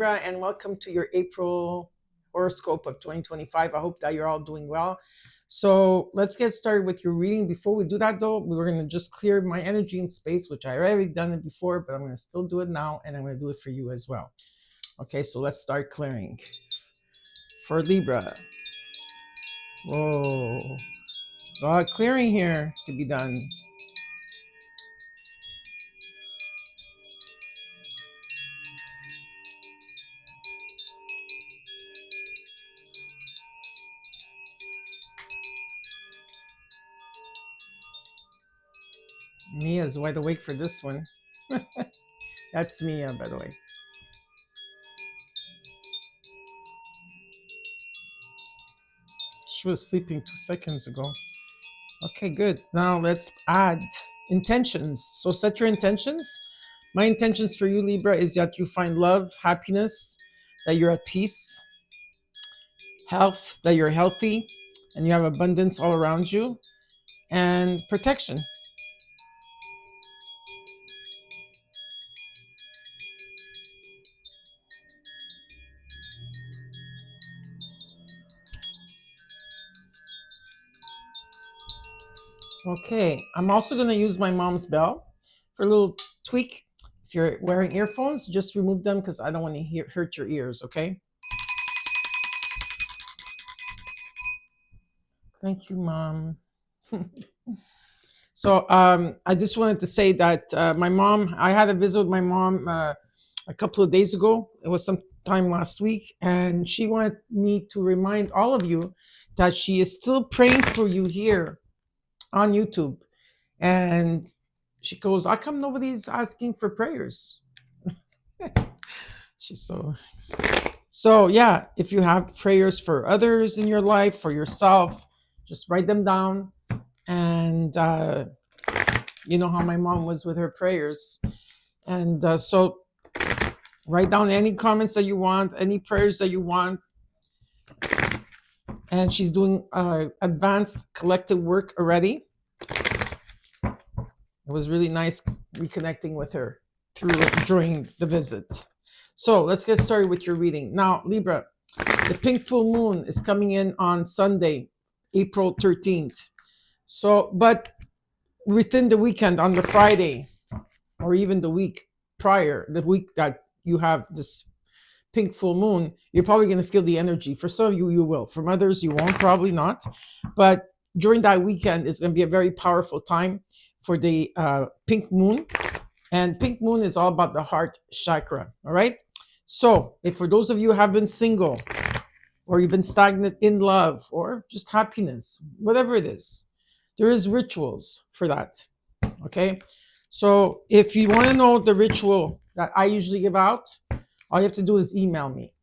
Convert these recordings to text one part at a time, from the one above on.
Libra, and welcome to your April horoscope of 2025. I hope that you're all doing well. So let's get started with your reading. Before we do that, though, we're going to just clear my energy and space, which I already done it before, but I'm going to still do it now, and I'm going to do it for you as well. Okay, so let's start clearing. For Libra. Whoa. There's a lot of clearing here to be done. Mia's wide awake for this one. That's Mia, by the way. She was sleeping 2 seconds ago. Okay, good. Now let's add intentions. So set your intentions. My intentions for you, Libra, is that you find love, happiness, that you're at peace, health, that you're healthy, and you have abundance all around you, and protection. Okay, I'm also going to use my mom's bell for a little tweak. If you're wearing earphones, just remove them because I don't want to hurt your ears, okay? Thank you, Mom. So I just wanted to say that I had a visit with my mom a couple of days ago. It was sometime last week, and she wanted me to remind all of you that she is still praying for you here on YouTube. And she goes, how come nobody's asking for prayers? She's so yeah, if you have prayers for others in your life, for yourself, just write them down. And you know how my mom was with her prayers. And so write down any comments that you want, any prayers that you want. And she's doing advanced collective work already. It was really nice reconnecting with her during the visit. So let's get started with your reading. Now, Libra, the pink full moon is coming in on Sunday, April 13th. So, but within the weekend, on the Friday, or even the week prior, the week that you have this pink full moon, you're probably going to feel the energy. For some of you, you will. From others, you won't, probably not. But during that weekend, it's going to be a very powerful time for the pink moon. And pink moon is all about the heart chakra, all right? So if for those of you who have been single, or you've been stagnant in love, or just happiness, whatever it is, there is rituals for that, okay? So if you want to know the ritual that I usually give out, all you have to do is email me.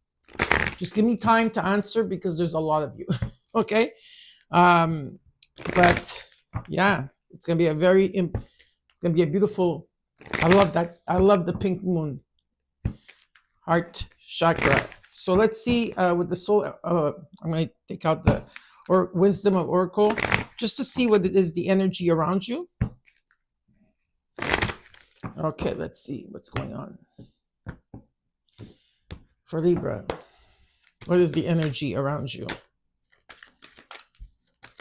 Just give me time to answer because there's a lot of you, okay? But yeah, it's gonna be a beautiful. I love that. I love the pink moon, heart chakra. So let's see with the soul. I'm gonna take out the wisdom of Oracle just to see what it is, the energy around you. Okay, let's see what's going on. For Libra, what is the energy around you?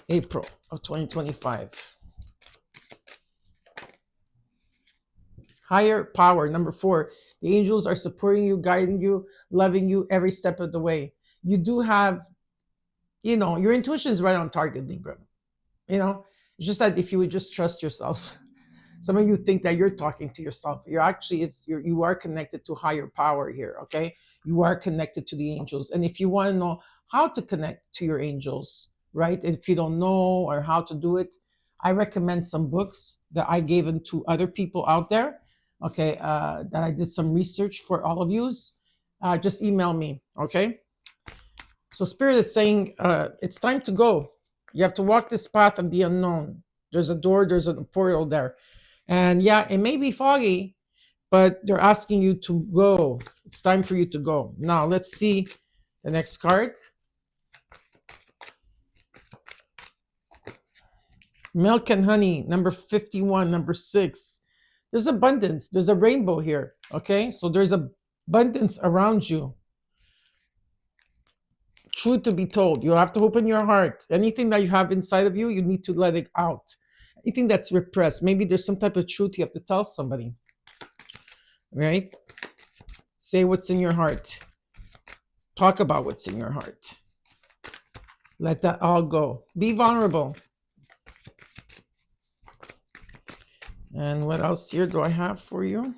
April of 2025. Higher power, number 4. The angels are supporting you, guiding you, loving you every step of the way. You do have, your intuition is right on target, Libra. It's just that if you would just trust yourself. Some of you think that you're talking to yourself. You are connected to higher power here, okay? You are connected to the angels. And if you want to know how to connect to your angels, right? If you don't know or how to do it, I recommend some books that I gave to other people out there, okay? That I did some research for all of you. Just email me, okay? So Spirit is saying, it's time to go. You have to walk this path of the unknown. There's a door, there's a portal there. And yeah, it may be foggy, but they're asking you to go. It's time for you to go. Now, let's see the next card. Milk and honey, number 51, number 6. There's abundance. There's a rainbow here, okay? So there's abundance around you. Truth to be told, you have to open your heart. Anything that you have inside of you, you need to let it out. Anything that's repressed, maybe there's some type of truth you have to tell somebody, right? Say what's in your heart. Talk about what's in your heart. Let that all go. Be vulnerable. And what else here do I have for you?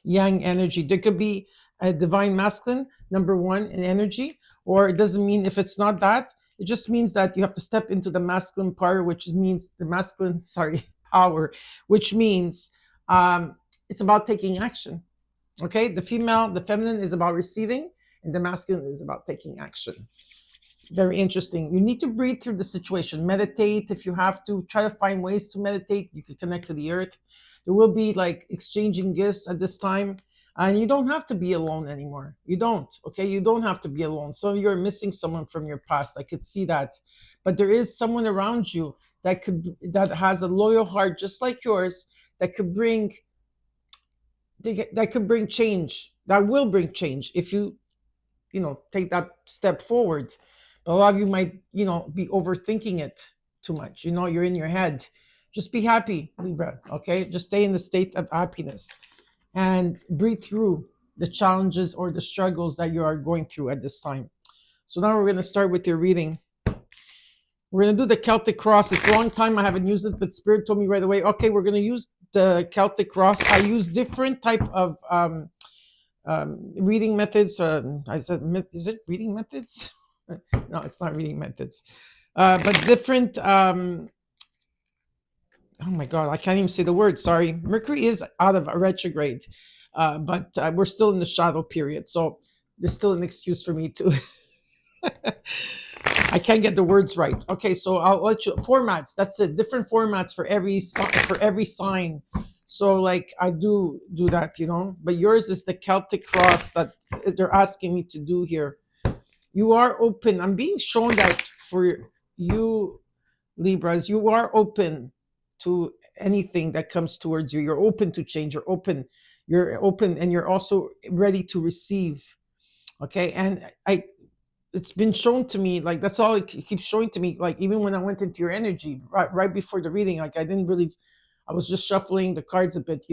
Yang energy. There could be a divine masculine, number one, in energy, or it doesn't mean if it's not that. It just means that you have to step into the masculine power, which means the masculine, power, which means it's about taking action. Okay, the feminine is about receiving, and the masculine is about taking action. Very interesting. You need to breathe through the situation. Meditate if you have to. Try to find ways to meditate. You can connect to the earth. There will be like exchanging gifts at this time. And you don't have to be alone anymore. You don't. Okay. You don't have to be alone. So you're missing someone from your past. I could see that. But there is someone around you that has a loyal heart just like yours that could bring change. That will bring change if you take that step forward. But a lot of you might be overthinking it too much. You're in your head. Just be happy, Libra. Okay, just stay in the state of happiness and breathe through the challenges or the struggles that you are going through at this time. So now we're going to start with your reading. We're going to do the Celtic cross. It's a long time I haven't used this, but Spirit told me right away, okay, we're going to use the Celtic cross. I use different type of reading methods. I said, is it reading methods? No, it's not reading methods. But different, oh my God, I can't even say the word, sorry. Mercury is out of a retrograde, but we're still in the shadow period. So there's still an excuse for me to, I can't get the words right. Okay, so I'll let you, formats, that's it. Different formats for every sign. So like I do that, but yours is the Celtic cross that they're asking me to do here. You are open. I'm being shown that for you, Libras, you are open to anything that comes towards you. You're open to change. You're open, and you're also ready to receive. Okay. And it's been shown to me, like, that's all it keeps showing to me. Like, even when I went into your energy right before the reading, like, I was just shuffling the cards a bit,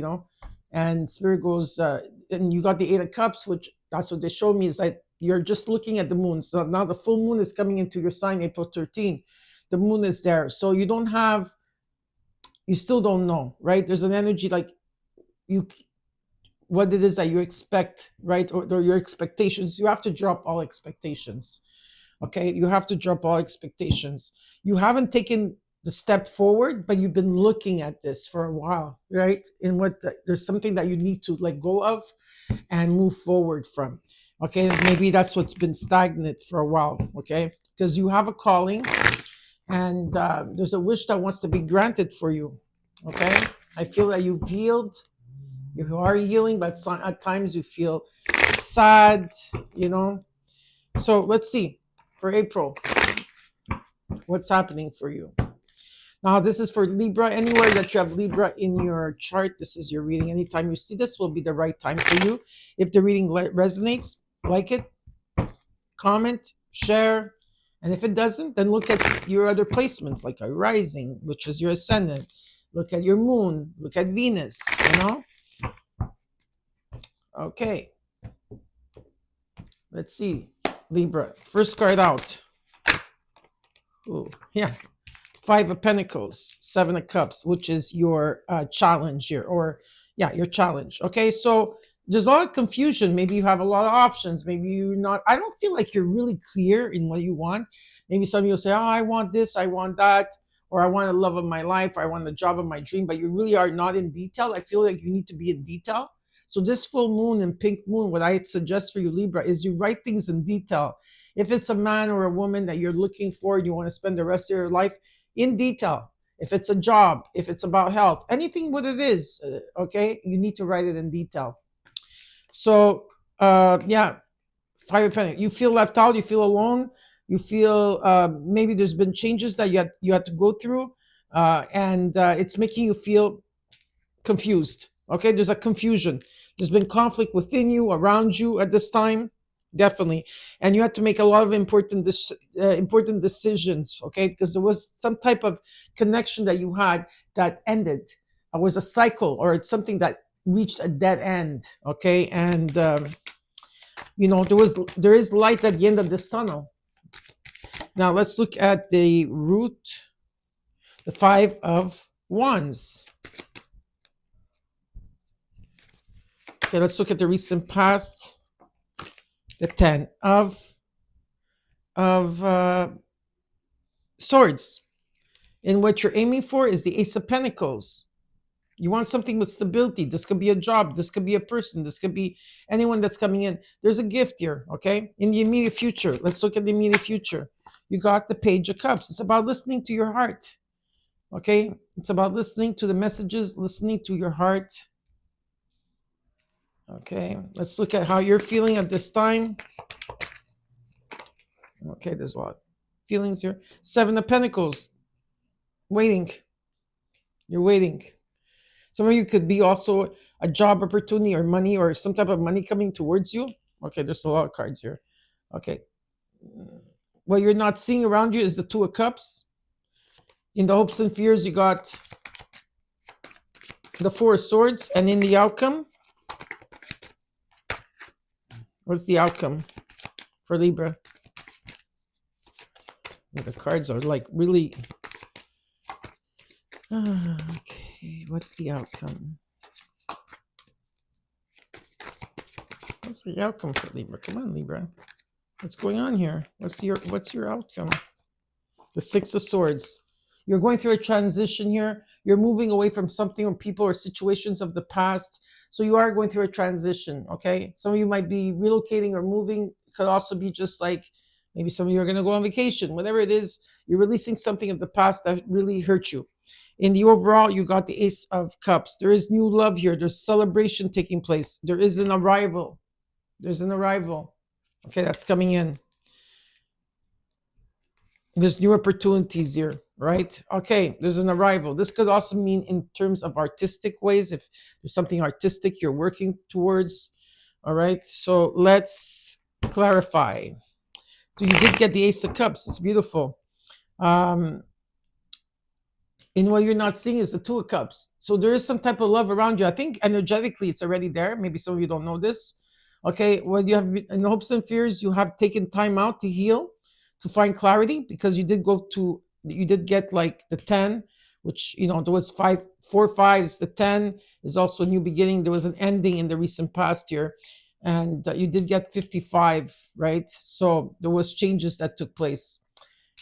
and Spirit goes, and you got the 8 of Cups, which that's what they showed me, is that you're just looking at the moon. So now the full moon is coming into your sign, April 13. The moon is there. So you still don't know, right? There's an energy like what it is that you expect, right? Or your expectations. You have to drop all expectations. Okay. You have to drop all expectations. You haven't taken the step forward, but you've been looking at this for a while, right? There's something that you need to let go of and move forward from. Okay, maybe that's what's been stagnant for a while. Okay, because you have a calling, and there's a wish that wants to be granted for you. Okay, I feel that you've healed. You are healing, but at times you feel sad. So let's see for April, what's happening for you. Now, this is for Libra. Anywhere that you have Libra in your chart, this is your reading. Anytime you see this will be the right time for you. If the reading resonates, like it, comment, share. And if it doesn't, then look at your other placements, like a rising, which is your ascendant. Look at your moon. Look at Venus, Okay. Let's see. Libra. First card out. Ooh, yeah. 5 of Pentacles, 7 of Cups, which is your challenge here, your challenge. Okay, so there's a lot of confusion. Maybe you have a lot of options. Maybe you're not. I don't feel like you're really clear in what you want. Maybe some of you will say, oh, I want this, I want that, or I want the love of my life, or I want the job of my dream, but you really are not in detail. I feel like you need to be in detail. So this full moon and pink moon, what I suggest for you, Libra, is you write things in detail. If it's a man or a woman that you're looking for and you want to spend the rest of your life, in detail. If it's a job, if it's about health, anything what it is, okay, you need to write it in detail. So 5 of Pentacles. You feel left out, you feel alone, you feel maybe there's been changes that you had to go through. and it's making you feel confused. Okay, there's a confusion. There's been conflict within you, around you at this time, definitely, and you had to make a lot of important decisions. Okay, because there was some type of connection that you had that ended. It was a cycle, or it's something that reached a dead end. Okay, and there is light at the end of this tunnel. Now let's look at the root, the Five of Wands. Okay, let's look at the recent past. The Ten of Swords. And what you're aiming for is the Ace of Pentacles. You want something with stability. This could be a job. This could be a person. This could be anyone that's coming in. There's a gift here, okay? In the immediate future. Let's look at the immediate future. You got the Page of Cups. It's about listening to your heart, okay? It's about listening to the messages, listening to your heart. Okay, let's look at how you're feeling at this time. Okay, there's a lot of feelings here. Seven of Pentacles. Waiting. You're waiting. Some of you could be also a job opportunity or money or some type of money coming towards you. Okay, there's a lot of cards here. Okay. What you're not seeing around you is the Two of Cups. In the hopes and fears, you got the Four of Swords. And in the outcome, what's the outcome for Libra? The cards are like really... Okay, what's the outcome? What's the outcome for Libra? Come on, Libra. What's going on here? What's your outcome? The Six of Swords. You're going through a transition here. You're moving away from something or people or situations of the past. So you are going through a transition, okay? Some of you might be relocating or moving. It could also be just like maybe some of you are going to go on vacation. Whatever it is, you're releasing something of the past that really hurt you. In the overall, you got the Ace of Cups. There is new love here. There's celebration taking place. There is an arrival. There's an arrival. Okay, that's coming in. There's new opportunities here, right? Okay, there's an arrival. This could also mean in terms of artistic ways, if there's something artistic you're working towards. All right, so let's clarify. So you did get the Ace of Cups. It's beautiful. And what you're not seeing is the Two of Cups. So there is some type of love around you. I think energetically it's already there. Maybe some of you don't know this. Okay, when you have in hopes and fears, you have taken time out to heal, to find clarity, because you did get like the 10, which, there was 4 5s. The 10 is also a new beginning. There was an ending in the recent past year. And you did get 55, right? So there was changes that took place.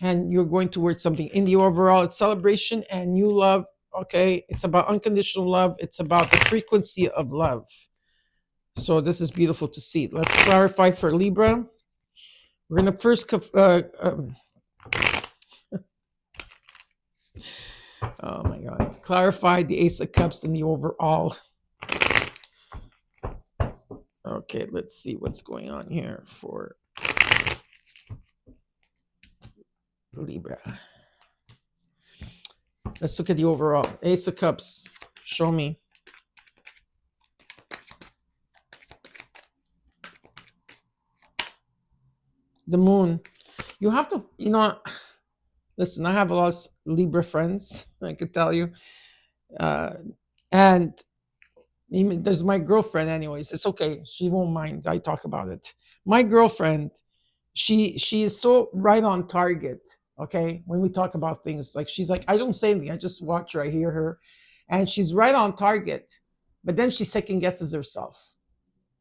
And you're going towards something. In the overall, it's celebration and new love. Okay, it's about unconditional love. It's about the frequency of love. So this is beautiful to see. Let's clarify for Libra. We're going to first... oh my God. Clarify the Ace of Cups in the overall. Okay, let's see what's going on here for Libra. Let's look at the overall. Ace of Cups. Show me. The Moon. You have to, listen, I have a lot of Libra friends, I could tell you. And even there's my girlfriend anyways. It's okay. She won't mind. I talk about it. My girlfriend, she is so right on target. Okay, when we talk about things, like she's like, I don't say anything, I just watch her, I hear her, and she's right on target, but then she second guesses herself,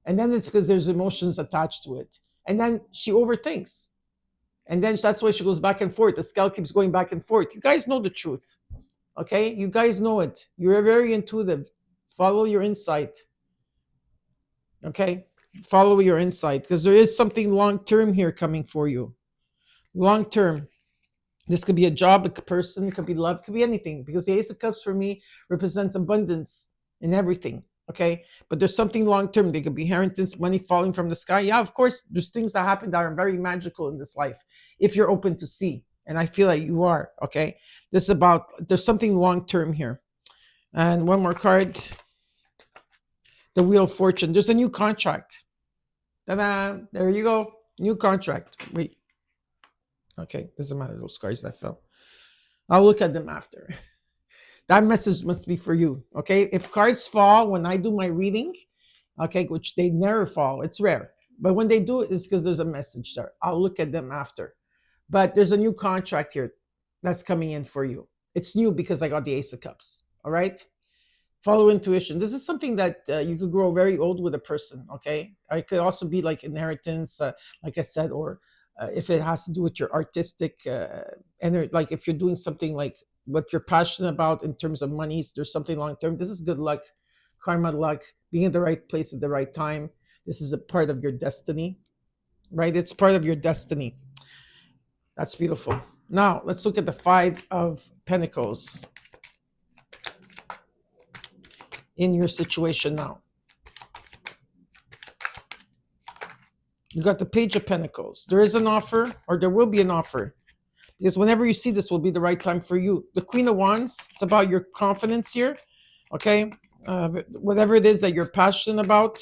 and then it's because there's emotions attached to it, and then she overthinks, and then that's why she goes back and forth. The scale keeps going back and forth. You guys know the truth, okay? You guys know it. You're very intuitive. Follow your insight, okay? Follow your insight, because there is something long-term here coming for you. Long-term. This could be a job, a person, it could be love, it could be anything, because the Ace of Cups for me represents abundance in everything, okay? But there's something long-term. There could be inheritance, money falling from the sky. Yeah, of course, there's things that happen that are very magical in this life if you're open to see and I feel like you are. Okay, this is about, there's something long term here. And one more card, the Wheel of Fortune. There's a new contract. Ta-da! There you go, new contract. Wait, okay, doesn't matter, those cards that fell. I'll look at them after. That message must be for you. Okay, if cards fall when I do my reading, okay, which they never fall, it's rare, but when they do, it's because there's a message there. I'll look at them after. But there's a new contract here that's coming in for you. It's new because I got the Ace of Cups. All right, follow intuition. This is something that you could grow very old with a person. Okay, it could also be like inheritance, like I said, or if it has to do with your artistic like if you're doing something like what you're passionate about in terms of money, there's something long term. This is good luck, karma, luck, being in the right place at the right time. This is a part of your destiny, right? It's part of your destiny. That's beautiful. Now let's look at the Five of Pentacles in your situation now. You got the Page of Pentacles. There is an offer, or there will be an offer, because whenever you see this will be the right time for you. The Queen of Wands, it's about your confidence here. Okay, whatever it is that you're passionate about.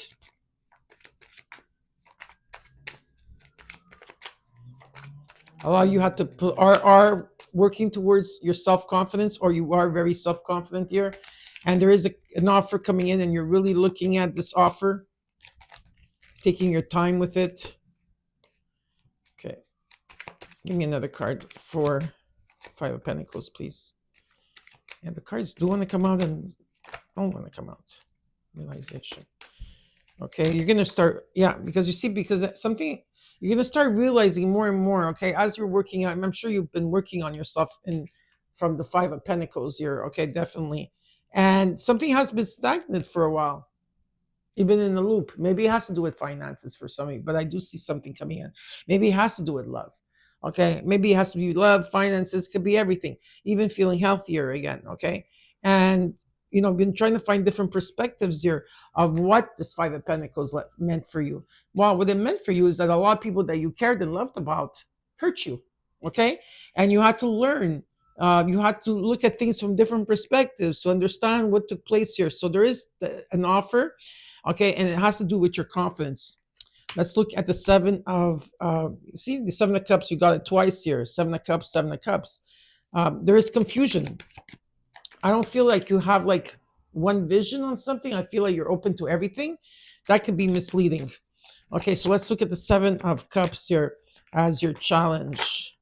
A lot of you have to are working towards your self-confidence, or you are very self-confident here, and there is an offer coming in, and you're really looking at this offer, taking your time with it. Okay, give me another card for Five of Pentacles, please. And the cards do want to come out and don't want to come out. Realization. Okay, you're gonna start, yeah, because you see, because something, you're gonna start realizing more and more. Okay, as you're working out, I'm sure you've been working on yourself from the Five of Pentacles here. Okay, definitely, and something has been stagnant for a while. You've been in the loop. Maybe it has to do with finances for some of you, but I do see something coming in. Maybe it has to do with love. Okay, maybe it has to be love, finances, could be everything, even feeling healthier again. Okay, and been trying to find different perspectives here of what this Five of Pentacles meant for you. Well, what it meant for you is that a lot of people that you cared and loved about hurt you. Okay, and you had to learn. You had to look at things from different perspectives to understand what took place here. So there is an offer. Okay, and it has to do with your confidence. Let's look at the Seven of, see, the Seven of Cups, you got it twice here. Seven of Cups, Seven of Cups. There is confusion. I don't feel like you have like one vision on something. I feel like you're open to everything. That could be misleading. Okay, so let's look at the Seven of Cups here as your challenge.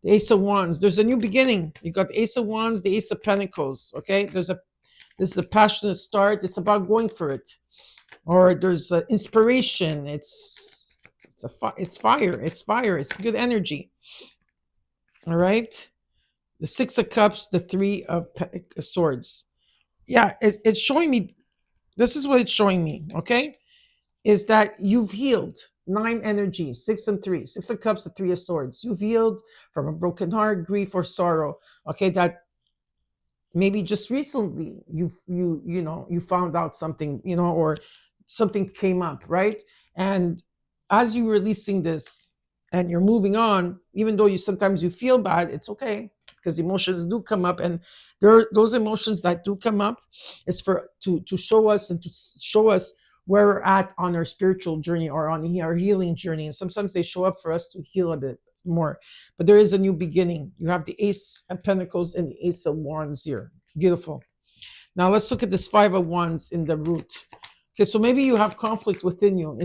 The Ace of Wands, there's a new beginning. You got the Ace of Wands, the Ace of Pentacles. Okay, this is a passionate start. It's about going for it. Or there's inspiration. It's fire. It's fire. It's good energy. All right. The Six of Cups, the Three of Swords. Yeah, it's showing me. This is what it's showing me. Okay, is that you've healed. 9 energy, 6 and 3. Six of Cups, the Three of Swords. You've healed from a broken heart, grief, or sorrow. Okay, that maybe just recently you found out something, or something came up, right? And as you're releasing this and you're moving on, even though sometimes you feel bad, it's okay, because emotions do come up, and those emotions that do come up is to show us and to show us where we're at on our spiritual journey or on our healing journey. And sometimes they show up for us to heal a bit more. But there is a new beginning. You have the Ace of Pentacles and the Ace of Wands here. Beautiful. Now let's look at this Five of Wands in the root. Okay, so maybe you have conflict within you.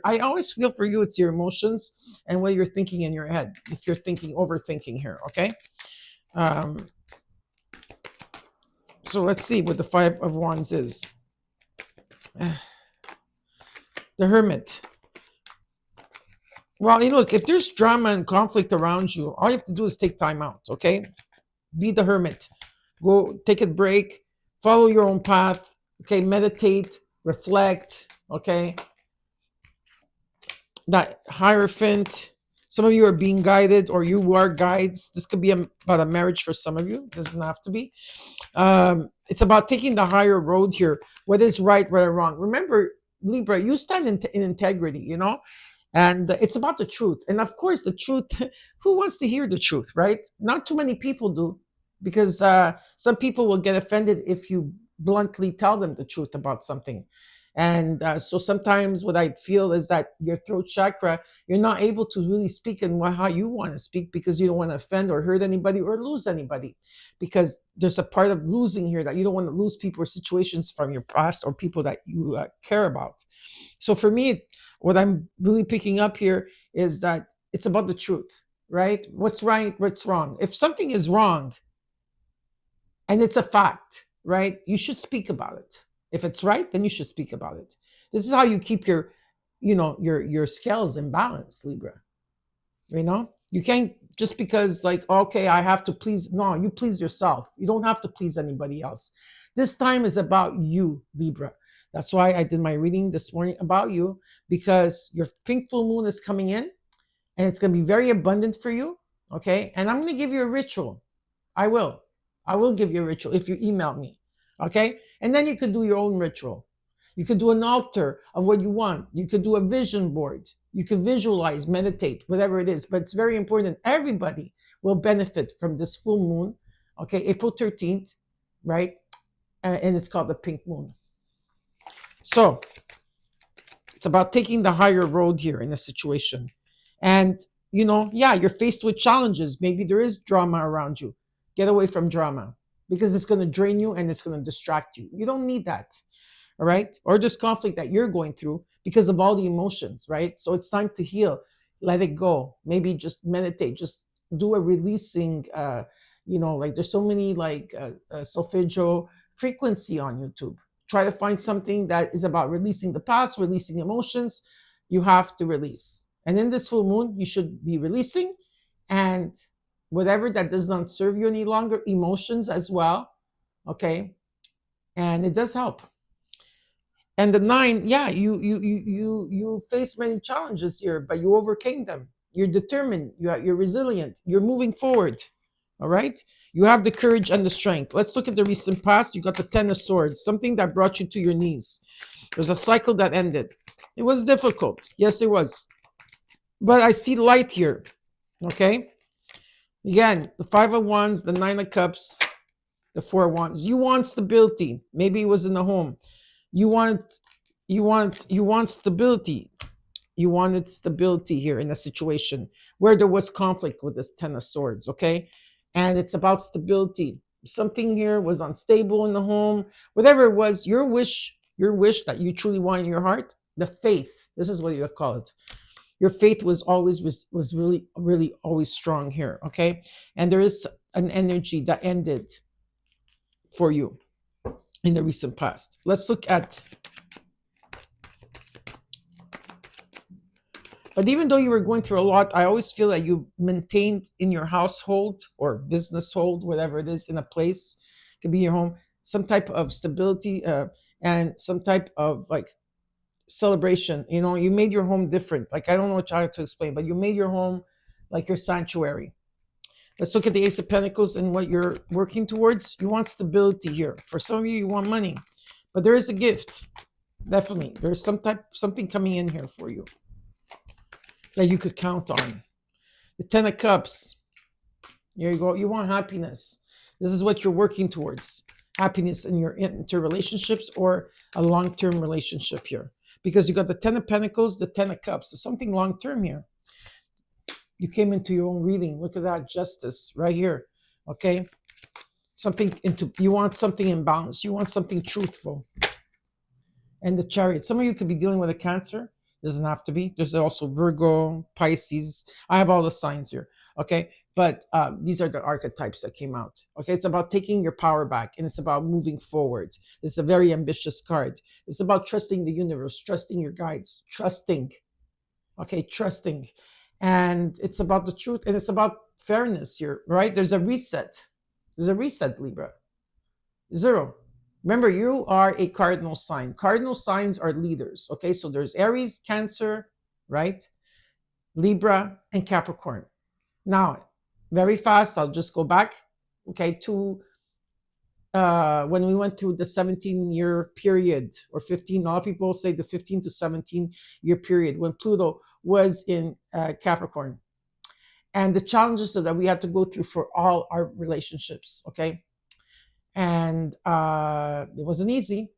I always feel for you, it's your emotions and what you're thinking in your head. If you're overthinking here, okay? So let's see what the Five of Wands is. The Hermit. Well, look, if there's drama and conflict around you, all you have to do is take time out, okay? Be the hermit. Go take a break. Follow your own path, okay? Meditate, reflect, okay? That Hierophant. Some of you are being guided, or you are guides. This could be about a marriage for some of you. It doesn't have to be. It's about taking the higher road here. What is right, what is wrong. Remember, Libra, you stand in integrity, And it's about the truth. And of course, the truth, who wants to hear the truth, right? Not too many people do, because some people will get offended if you bluntly tell them the truth about something. And so sometimes what I feel is that your throat chakra, you're not able to really speak in how you want to speak, because you don't want to offend or hurt anybody or lose anybody. Because there's a part of losing here, that you don't want to lose people or situations from your past or people that you care about. So for me, what I'm really picking up here is that it's about the truth, right? What's right, what's wrong. If something is wrong and it's a fact, right, you should speak about it. If it's right, then you should speak about it. This is how you keep your, your scales in balance, Libra. You can't just because, like, okay, I have to please. No, you please yourself. You don't have to please anybody else. This time is about you, Libra. That's why I did my reading this morning about you, because your pink full moon is coming in and it's going to be very abundant for you. Okay. And I'm going to give you a ritual. I will. I will give you a ritual if you email me. Okay. And then you could do your own ritual. You could do an altar of what you want. You could do a vision board. You could visualize, meditate, whatever it is. But it's very important. Everybody will benefit from this full moon. Okay. April 13th, right? And it's called the pink moon. So it's about taking the higher road here in a situation. And, you're faced with challenges. Maybe there is drama around you. Get away from drama, because it's going to drain you and it's going to distract you. You don't need that. All right. Or there's conflict that you're going through because of all the emotions, right? So it's time to heal. Let it go. Maybe just meditate. Just do a releasing, like there's so many solfeggio frequency on YouTube. Try to find something that is about releasing the past, releasing emotions. You have to release. And in this full moon, you should be releasing, and whatever that does not serve you any longer, emotions as well. Okay. And it does help. And the 9, yeah, you face many challenges here, but you overcame them. You're determined. You're resilient. You're moving forward. All right. You have the courage and the strength. Let's look at the recent past. You got the 10 of Swords, something that brought you to your knees. There's a cycle that ended. It was difficult. Yes, it was. But I see light here. Okay. Again, the 5 of Wands, the 9 of Cups, the 4 of Wands. You want stability. Maybe it was in the home. You want stability. You wanted stability here in a situation where there was conflict with this 10 of Swords, okay? And it's about stability. Something here was unstable in the home. Whatever it was, your wish that you truly want in your heart, the faith. This is what you call it. Your faith was really, really always strong here, okay? And there is an energy that ended for you in the recent past. Let's look at, but even though you were going through a lot, I always feel that you maintained in your household or business hold, whatever it is, in a place, it could be your home, some type of stability and some type of like celebration. You made your home different. Like, I don't know how to explain, but you made your home like your sanctuary. Let's look at the Ace of Pentacles and what you're working towards. You want stability here. For some of you, you want money, but there is a gift. Definitely, there's something coming in here for you that you could count on. The 10 of Cups. Here you go. You want happiness. This is what you're working towards. Happiness in your interrelationships or a long-term relationship here, because you got the 10 of Pentacles, the 10 of Cups. So something long-term here. You came into your own reading. Look at that justice right here. Okay. You want something in balance. You want something truthful. And the Chariot. Some of you could be dealing with a Cancer. Doesn't have to be. There's also Virgo, Pisces. I have all the signs here. Okay. But these are the archetypes that came out. Okay. It's about taking your power back, and it's about moving forward. It's a very ambitious card. It's about trusting the universe, trusting your guides, trusting. Okay. Trusting. And it's about the truth, and it's about fairness here, right? There's a reset. Libra. 0. Remember, you are a cardinal sign. Cardinal signs are leaders, okay? So there's Aries, Cancer, right? Libra, and Capricorn. Now, very fast, I'll just go back, okay, to when we went through the 17-year period, or 15, a lot of people say the 15 to 17-year period, when Pluto was in Capricorn, and the challenges that we had to go through for all our relationships, okay? And it wasn't easy.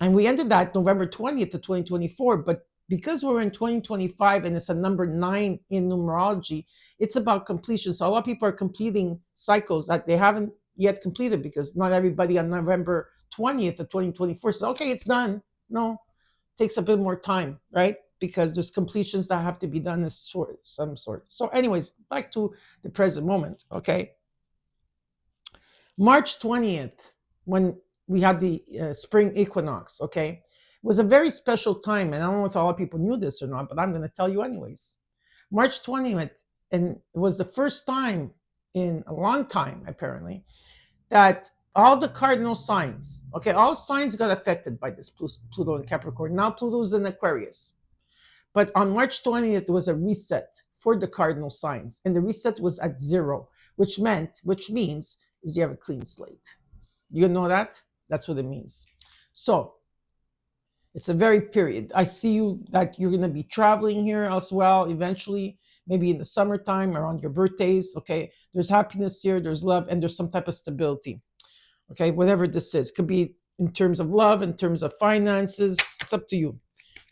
And we ended that November 20th of 2024, but because we're in 2025 and it's a number 9 in numerology, it's about completion. So a lot of people are completing cycles that they haven't yet completed, because not everybody on November 20th of 2024 says, okay, it's done. No, it takes a bit more time, right? Because there's completions that have to be done of some sort. So anyways, back to the present moment, okay? March 20th, when we had the spring equinox, okay, was a very special time. And I don't know if a lot of people knew this or not, but I'm going to tell you anyways. March 20th, and it was the first time in a long time, apparently, that all the cardinal signs, okay, all signs got affected by this Pluto in Capricorn. Now Pluto's in Aquarius. But on March 20th, there was a reset for the cardinal signs. And the reset was at 0, which means is you have a clean slate. You know that? That's what it means. So it's a very period. I see you that you're going to be traveling here as well eventually, maybe in the summertime, around your birthdays. Okay. There's happiness here, there's love, and there's some type of stability. Okay. Whatever this is, could be in terms of love, in terms of finances. It's up to you.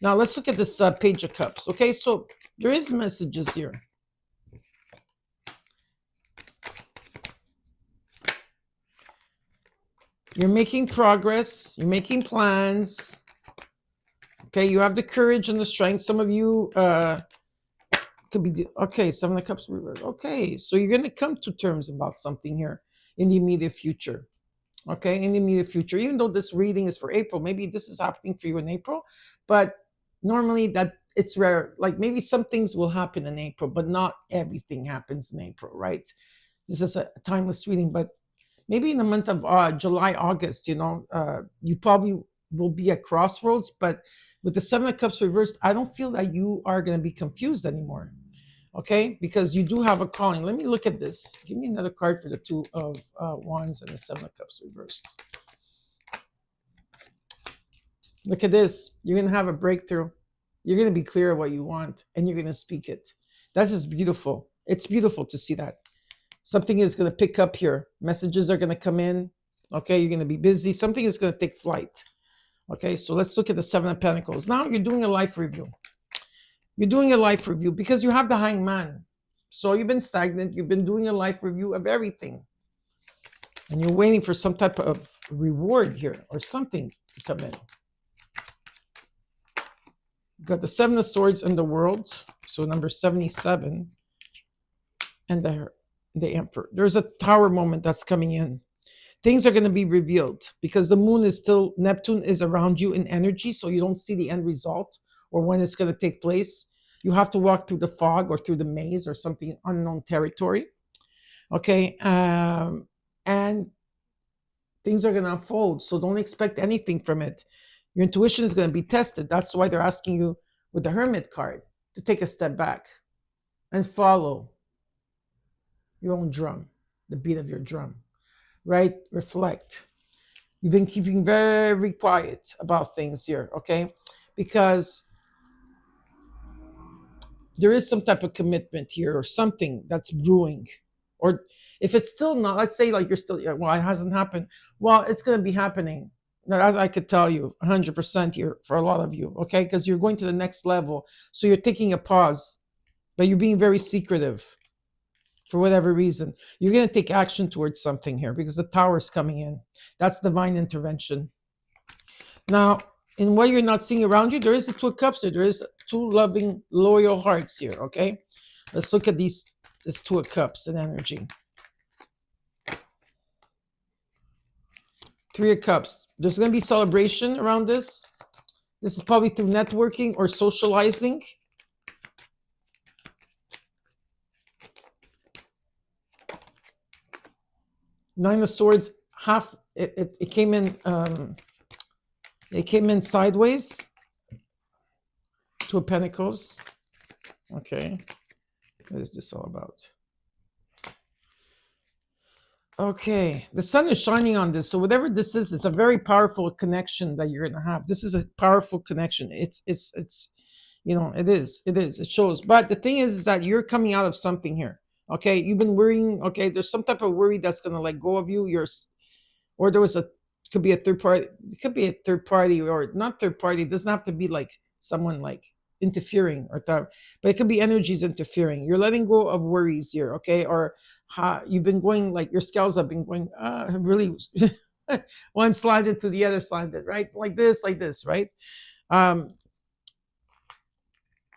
Now let's look at this Page of Cups. Okay. So there is messages here. You're making progress. You're making plans. Okay, you have the courage and the strength. Some of you could be, okay, 7 of Cups reversed. Okay, so you're going to come to terms about something here in the immediate future. Okay, in the immediate future. Even though this reading is for April, maybe this is happening for you in April, but normally that it's rare. Like maybe some things will happen in April, but not everything happens in April, right? This is a timeless reading, but maybe in the month of July, August, you probably will be at crossroads. But with the 7 of Cups reversed, I don't feel that you are going to be confused anymore. Okay? Because you do have a calling. Let me look at this. Give me another card for the 2 of Wands and the 7 of Cups reversed. Look at this. You're going to have a breakthrough. You're going to be clear what you want, and you're going to speak it. That's just beautiful. It's beautiful to see that. Something is going to pick up here. Messages are going to come in. Okay, you're going to be busy. Something is going to take flight. Okay, so let's look at the 7 of Pentacles. Now you're doing a life review. You're doing a life review because you have the Hangman. So you've been stagnant. You've been doing a life review of everything. And you're waiting for some type of reward here or something to come in. You've got the 7 of Swords and the World. So number 77. And the Emperor. There's a Tower moment that's coming in. Things are going to be revealed because the moon is still, Neptune is around you in energy, so you don't see the end result or when it's going to take place. You have to walk through the fog or through the maze or something unknown territory. Okay. And things are going to unfold, so don't expect anything from it. Your intuition is going to be tested. That's why they're asking you with the Hermit card to take a step back and follow your own drum, the beat of your drum, right? Reflect. You've been keeping very quiet about things here, okay? Because there is some type of commitment here or something that's brewing. Or if it's still not, let's say like you're still, well, it hasn't happened. Well, it's going to be happening. Now, as I could tell you 100% here for a lot of you, okay? Because you're going to the next level. So you're taking a pause, but you're being very secretive. For whatever reason, you're going to take action towards something here because the Tower is coming in. That's divine intervention. Now, in what you're not seeing around you, there is a 2 of Cups here. There is 2 loving, loyal hearts here, okay? Let's look at this 2 of Cups and energy. 3 of Cups. There's going to be celebration around this. This is probably through networking or socializing. Nine of Swords, half it came in. It came in sideways. 2 of Pentacles. Okay, what is this all about? Okay, the sun is shining on this. So whatever this is, it's a very powerful connection that you're gonna have. This is a powerful connection. It's it is. It is. It shows. But the thing is that you're coming out of something here. Okay, you've been worrying. Okay, there's some type of worry that's gonna let go of you. Or there was a could be a third party. It could be a third party or not third party. It doesn't have to be like someone like interfering or that, but it could be energies interfering. You're letting go of worries here. Okay, or you've been going like your scales have been going really one slanted to the other slanted, right? Like this, right? Um,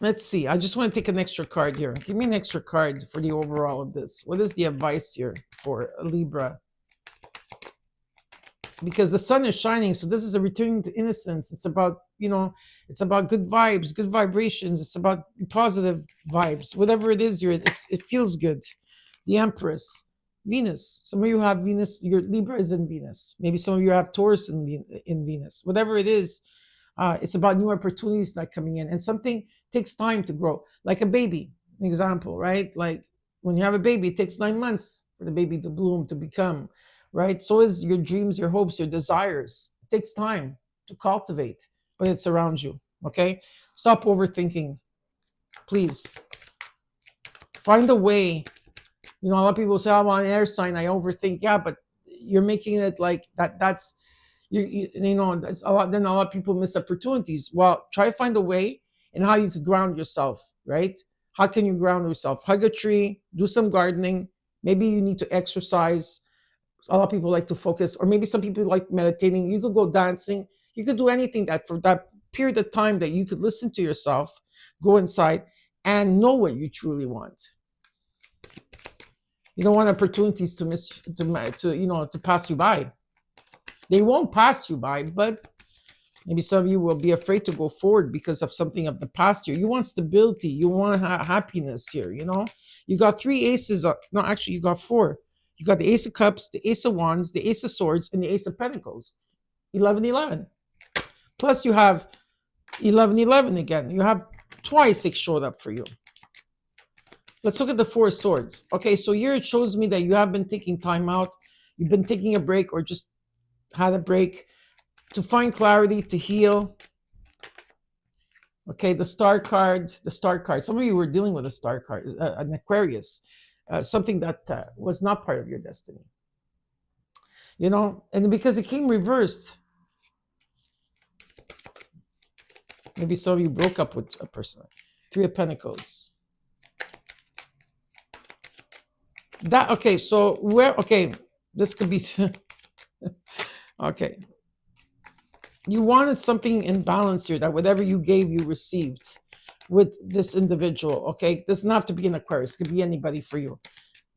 let's see. I just want to take an extra card here. Give me an extra card for the overall of this. What is the advice here for a Libra? Because the sun is shining, so this is a returning to innocence. It's about, it's about good vibes, good vibrations. It's about positive vibes. Whatever it is, it feels good. The Empress, Venus. Some of you have Venus. Your Libra is in Venus. Maybe some of you have Taurus in Venus. Whatever it is, it's about new opportunities that coming in, and something takes time to grow. Like a baby, an example, right? Like when you have a baby, it takes 9 months for the baby to bloom, to become, right? So is your dreams, your hopes, your desires. It takes time to cultivate, but it's around you. Okay, stop overthinking, please. Find a way. A lot of people say, "I'm on air sign, I overthink." Yeah, but you're making it like that. That's that's a lot. Then a lot of people miss opportunities. Well, try to find a way in how you could ground yourself. Right? How can you ground yourself? Hug a tree. Do some gardening. Maybe you need to exercise. A lot of people like to focus, or maybe some people like meditating. You could go dancing. You could do anything that for that period of time that you could listen to yourself, go inside, and know what you truly want. You don't want opportunities to pass you by. They won't pass you by, but maybe some of you will be afraid to go forward because of something of the past year. You want stability. You want happiness here. You got 3 aces. No, actually, you got 4. You got the Ace of Cups, the Ace of Wands, the Ace of Swords, and the Ace of Pentacles. 11-11. Plus, you have 11-11 again. You have twice it showed up for you. Let's look at the 4 of Swords. Okay, so here it shows me that you have been taking time out. You've been taking a break or just had a break to find clarity, to heal. Okay, the Star card. Some of you were dealing with a Star card, an Aquarius, something that was not part of your destiny. And because it came reversed, maybe some of you broke up with a person. 3 of Pentacles. This could be okay. You wanted something in balance here, that whatever you gave, you received with this individual. Okay, it doesn't have to be an Aquarius, it could be anybody for you.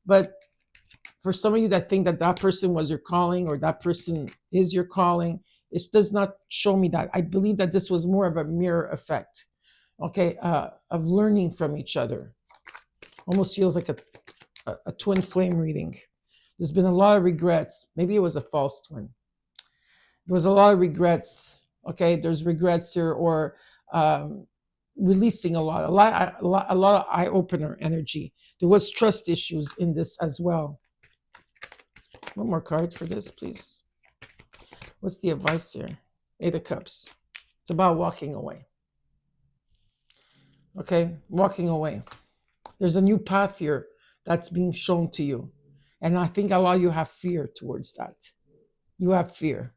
But for some of you that think that that person was your calling, or that person is your calling, it does not show me that. I believe that this was more of a mirror effect, okay, of learning from each other. Almost feels like a twin flame reading. There's been a lot of regrets. Maybe it was a false twin. There was a lot of regrets. Okay, there's regrets here, or releasing a lot of eye-opener energy. There was trust issues in this as well. One more card for this, please. What's the advice here? 8 of Cups. It's about walking away. Okay, walking away. There's a new path here that's being shown to you. And I think a lot of you have fear towards that. You have fear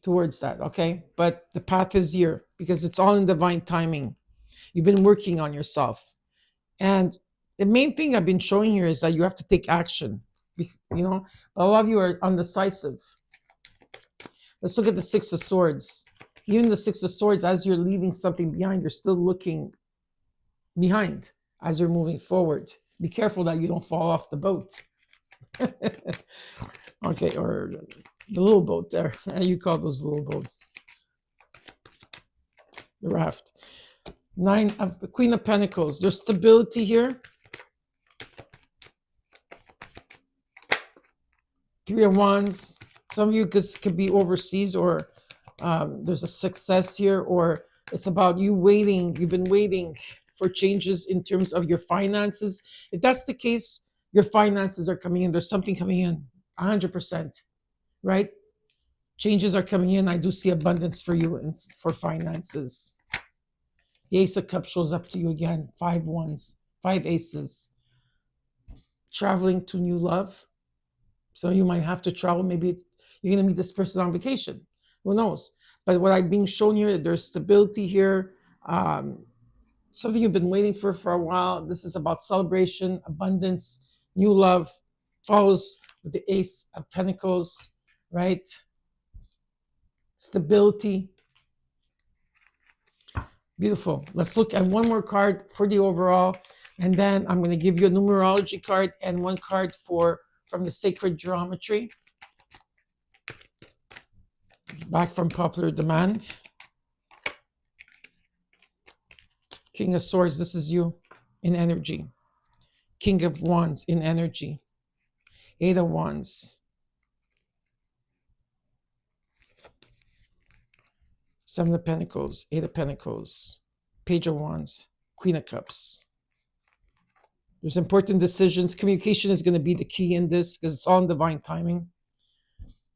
towards that, okay? But the path is here because it's all in divine timing. You've been working on yourself. And the main thing I've been showing here is that you have to take action. But a lot of you are undecisive. Let's look at the 6 of Swords. Even the 6 of Swords, as you're leaving something behind, you're still looking behind as you're moving forward. Be careful that you don't fall off the boat. Okay, or the little boat there. You call those little boats. The raft. 9 of the Queen of Pentacles. There's stability here. 3 of Wands. Some of you could be overseas, or there's a success here, or it's about you waiting. You've been waiting for changes in terms of your finances. If that's the case, Your finances are coming in. There's something coming in, 100%, right? Changes are coming in. I do see abundance for you and for finances. The Ace of Cups shows up to you again. 5 wands, 5 aces. Traveling to new love. So you might have to travel. Maybe you're going to meet this person on vacation. Who knows? But what I'm being shown here, there's stability here. Something you've been waiting for a while. This is about celebration, abundance, new love. Follows with the Ace of Pentacles, right? Stability. Beautiful. Let's look at one more card for the overall, and then I'm going to give you a numerology card and one card from the sacred geometry. Back from popular demand. King of Swords, this is you in energy. King of Wands in energy. 8 of Wands. 7 of Pentacles, 8 of Pentacles, Page of Wands, Queen of Cups. There's important decisions. Communication is going to be the key in this because it's all in divine timing.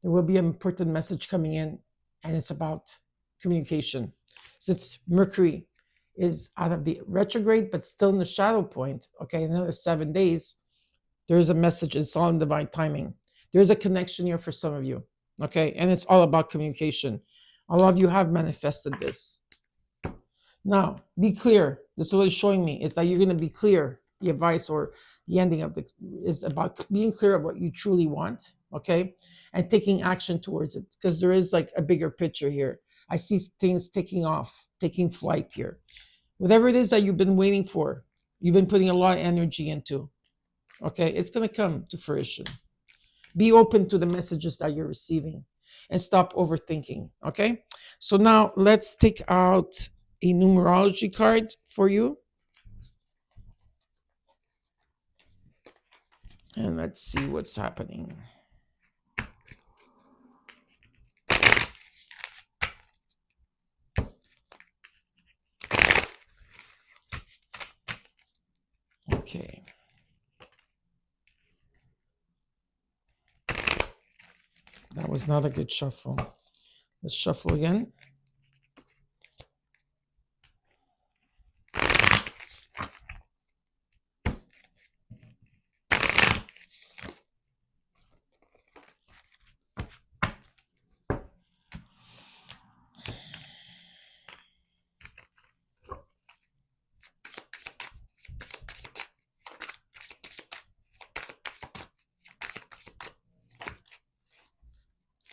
There will be an important message coming in, and it's about communication. Since Mercury is out of the retrograde, but still in the shadow point, okay, another 7 days, there is a message. It's all in divine timing. There's a connection here for some of you, okay? And it's all about communication. A lot of you have manifested this. Now, be clear. This is what it's showing me, is that you're going to be clear. The advice or the ending of this is about being clear of what you truly want, okay? And taking action towards it, because there is like a bigger picture here. I see things taking off, taking flight here. Whatever it is that you've been waiting for, you've been putting a lot of energy into, okay? It's going to come to fruition. Be open to the messages that you're receiving and stop overthinking, okay? So now let's take out a numerology card for you. And let's see what's happening. Okay. That was not a good shuffle. Let's shuffle again.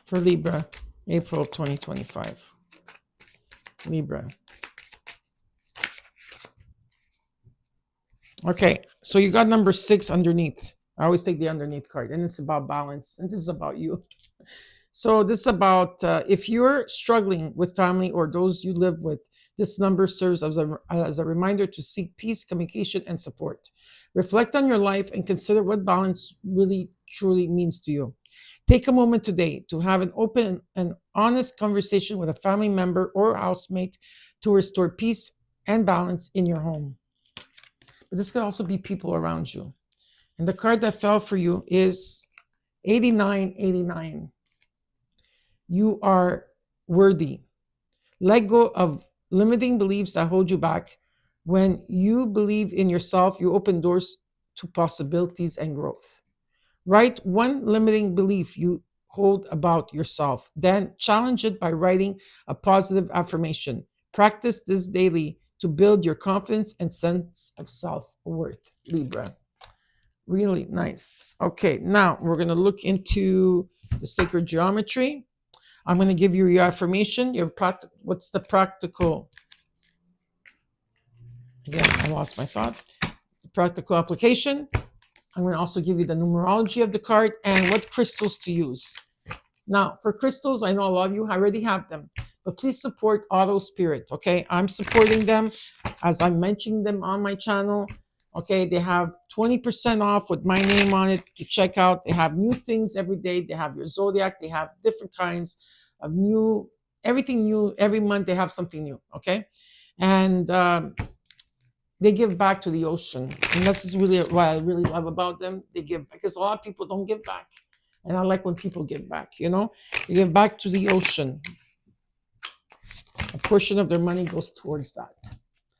For Libra, April 2025. Libra. Okay, so you got number 6 underneath. I always take the underneath card, and it's about balance, and this is about you. So this is about if you're struggling with family or those you live with, this number serves as a reminder to seek peace, communication, and support. Reflect on your life and consider what balance really, truly means to you. Take a moment today to have an open and honest conversation with a family member or housemate to restore peace and balance in your home. But this could also be people around you. And the card that fell for you is 8989. You are worthy. Let go of limiting beliefs that hold you back. When you believe in yourself, you open doors to possibilities and growth. Write one limiting belief you hold about yourself. Then challenge it by writing a positive affirmation. Practice this daily to build your confidence and sense of self-worth, Libra. Really nice. Okay, now we're going to look into the sacred geometry. I'm going to give you your affirmation. What's the practical? Again, I lost my thought. The practical application. I'm going to also give you the numerology of the card and what crystals to use. Now, for crystals, I know a lot of you already have them, but please support Otter Spirit, okay? I'm supporting them as I'm mentioning them on my channel, okay? They have 20% off with my name on it to check out. They have new things every day. They have your zodiac. They have different kinds of everything new. Every month they have something new, okay? And they give back to the ocean, and this is really what I really love about them. They give, because a lot of people don't give back, and I like when people give back. They give back to the ocean. A portion of their money goes towards that,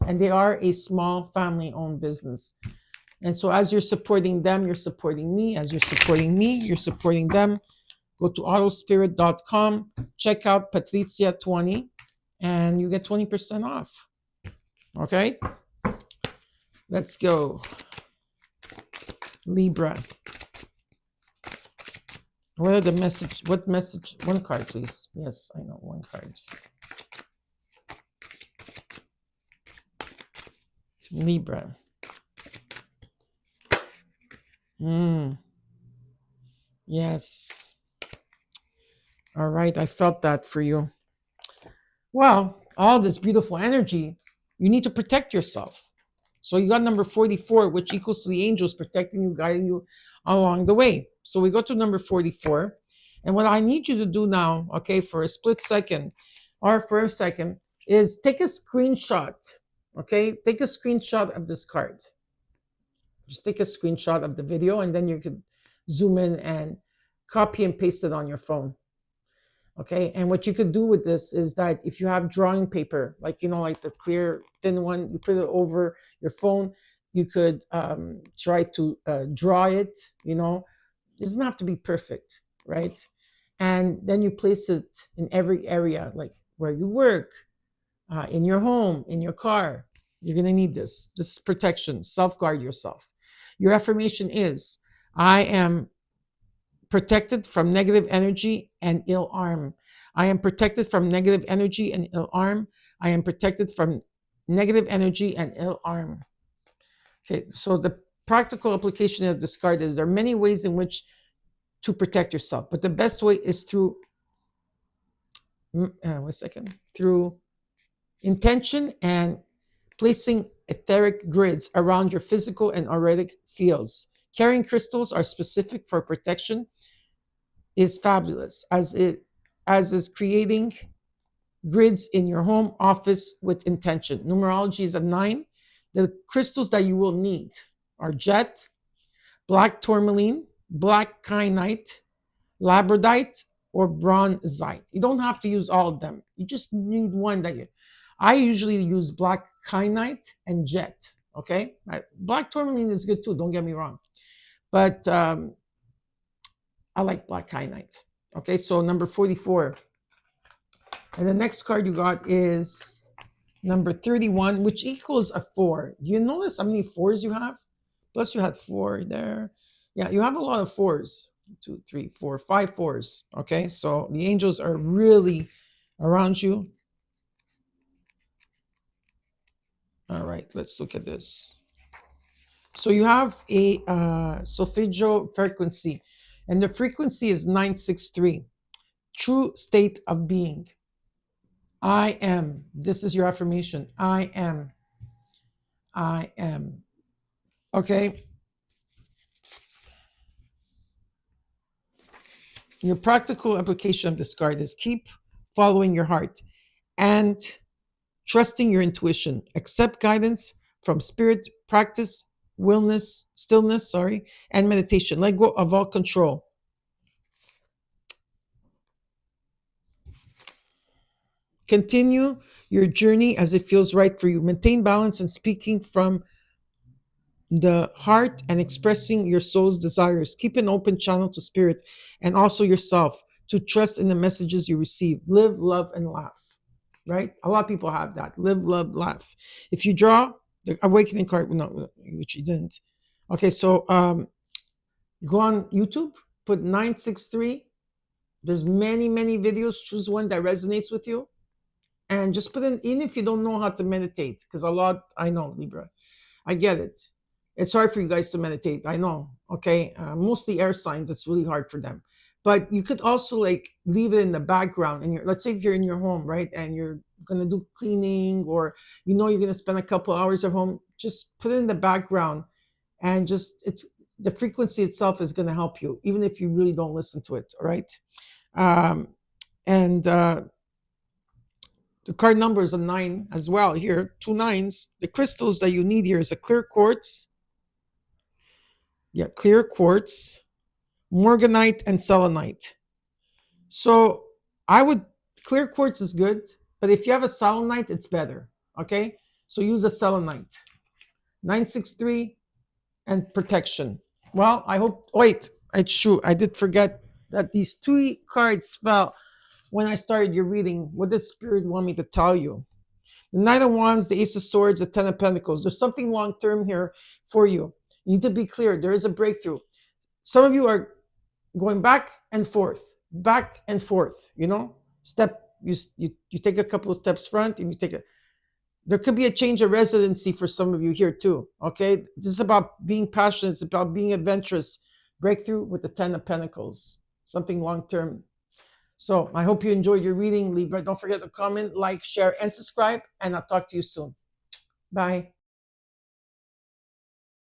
and they are a small family-owned business. And so, as you're supporting them, you're supporting me. As you're supporting me, you're supporting them. Go to otterspirit.com, check out Patrizia 20, and you get 20% off. Okay? Let's go. Libra. What are the message? What message? One card, please. Yes, I know. One card. Libra. Yes. All right. I felt that for you. Well, all this beautiful energy, you need to protect yourself. So you got number 44, which equals to the angels protecting you, guiding you along the way. So we go to number 44. And what I need you to do now, okay, for a split second or for a second, is take a screenshot. Okay, take a screenshot of this card. Just take a screenshot of the video, and then you could zoom in and copy and paste it on your phone. Okay, and what you could do with this is that if you have drawing paper, like like the clear thin one, you put it over your phone. You could try to draw it. It doesn't have to be perfect, right? And then you place it in every area, like where you work, in your home, in your car. You're going to need this. This is protection. Self-guard yourself. Your affirmation is, I am protected from negative energy and ill harm. I am protected from negative energy and ill harm. I am protected from negative energy and ill harm. Okay, so the practical application of this card is there are many ways in which to protect yourself, but the best way is through through intention and placing etheric grids around your physical and auric fields. Carrying crystals are specific for protection is fabulous, as is creating grids in your home office with intention. Numerology is a 9. The crystals that you will need are jet, black tourmaline, black kyanite, labradorite, or bronzite. You don't have to use all of them. You just need one I usually use black kyanite and jet. Okay, black tourmaline is good too. Don't get me wrong, but I like black kyanite. Okay, so number 44, and the next card you got is number 31, which equals a 4. Do you notice how many 4s you have? Plus, you had 4 there. Yeah, you have a lot of 4s. 2, 3, 4, 5 4s. Okay, so the angels are really around you. All right, let's look at this. So you have a solfeggio frequency, and the frequency is 963. True state of being. I am. This is your affirmation. I am. I am. Okay. Your practical application of this card is keep following your heart and trusting your intuition. Accept guidance from spirit, practice stillness, and meditation. Let go of all control. Continue your journey as it feels right for you. Maintain balance and speaking from the heart and expressing your soul's desires. Keep an open channel to spirit and also yourself to trust in the messages you receive. Live, love, and laugh. Right? A lot of people have that. Live, love, laugh. If you draw the awakening card, no, which you didn't. Okay, so go on YouTube, put 963. There's many, many videos. Choose one that resonates with you. And just put in, even if you don't know how to meditate, because I know, Libra. I get it. It's hard for you guys to meditate. I know. Okay. Mostly air signs, it's really hard for them. But you could also leave it in the background. And let's say if you're in your home, right? And you're going to do cleaning, or you're going to spend a couple hours at home, just put it in the background. And the frequency itself is going to help you, even if you really don't listen to it. All right. The card number is a 9 as well here, 2 9s. The crystals that you need here is a clear quartz. Yeah, clear quartz, morganite, and selenite. So I would, clear quartz is good, but if you have a selenite, it's better. Okay? So use a selenite. 963 and protection. Well, I hope, wait, I did forget that these 2 cards fell when I started your reading. What does Spirit want me to tell you? The Knight of Wands, the Ace of Swords, the Ten of Pentacles. There's something long term here for you. You need to be clear. There is a breakthrough. Some of you are going back and forth, you know? You take a couple of steps front and you take a, there could be a change of residency for some of you here too, okay? This is about being passionate. It's about being adventurous. Breakthrough with the Ten of Pentacles. Something long term. So I hope you enjoyed your reading, Libra. Don't forget to comment, like, share, and subscribe. And I'll talk to you soon. Bye.